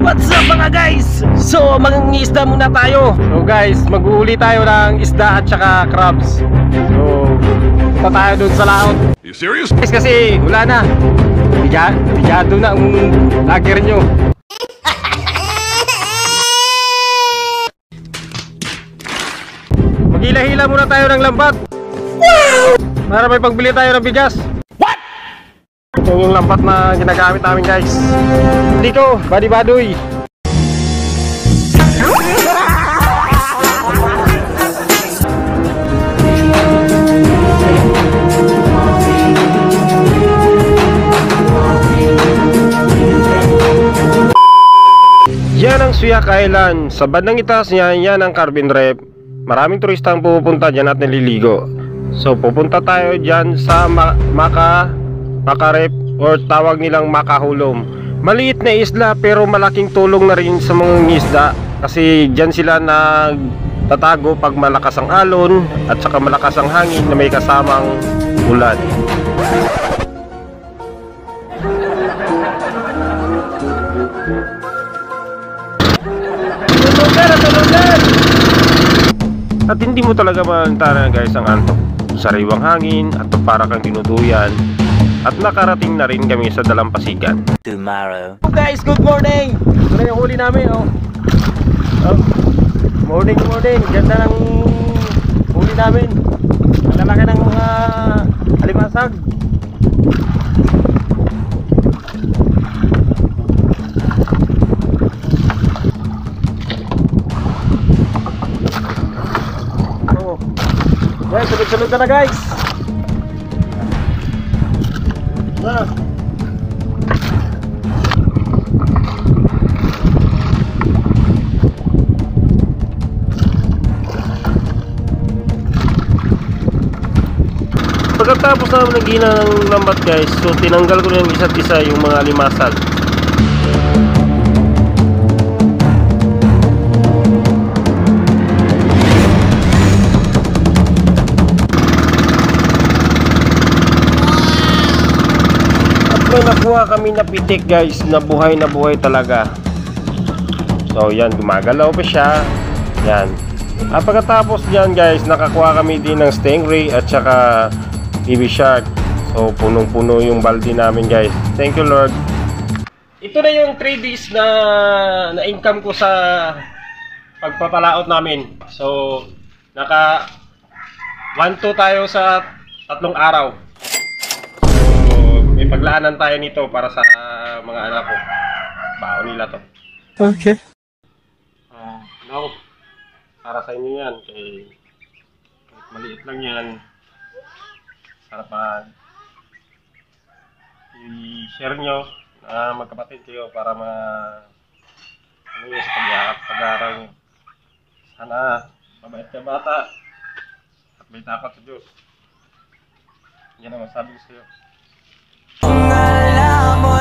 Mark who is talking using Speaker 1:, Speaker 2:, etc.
Speaker 1: What's up mga guys? So mangingisda muna tayo. So guys, mag-uuli tayo ng isda at saka crabs. So punta tayo dun sa laot.
Speaker 2: You serious?
Speaker 1: Guys, kasi wala na. Bigado na ang lager nyo. Maghila-hila muna tayo ng lambat. Para may pagbili tayo ng bigas. Ito yung lambat na ginagamit namin guys. Dito, badi-badoy. Yan ang Suyak Island. Sa bandang itaas niya, yan ang Carbon Reef. Maraming turista ang pupunta dyan at naliligo. So pupunta tayo dyan sa Maka Reef or tawag nilang Makahulom. Maliit na isla pero malaking tulong na rin sa mga isda. Kasi dyan sila nagtatago pag malakas ang alon at saka malakas ang hangin na may kasamang ulan. At hindi mo talaga malantaran guys ang antok. Sariwang hangin at para kang dinuduyan. At nakarating na rin kami sa Dalampasigan.
Speaker 3: Tomorrow.
Speaker 1: Oh guys, good morning! Ito na yung huli namin oh. Morning. Ganda ng huli namin. Ang lalaki ng mga alimasag. Guys, sunod-sunod na guys. Pagkatapos na naghina ng lambat guys, so tinanggal ko na yung isa't isa yung mga limasag. May nakuha kami na pitik guys, na buhay talaga. So yan, gumagalaw pa siya. Yan. At pagkatapos dyan guys, nakakuha kami din ng stingray at saka baby shark. So punong-puno yung balde namin guys. Thank you Lord. Ito na yung 3 days na income ko sa pagpapalaot namin. So naka 1-2 tayo sa 3 araw. May paglaanan tayo nito para sa mga anak ko. Baon nila to.
Speaker 3: Okay.
Speaker 1: No. Para sa inyo yan. Kahit maliit lang yan. Para pa i-share nyo na magkapatid kayo para ano yun sa pag-aaral nyo. Sana mabait ka bata at may takot sa Diyos. Yan ang masabi ko sa iyo.
Speaker 3: Ang alam mo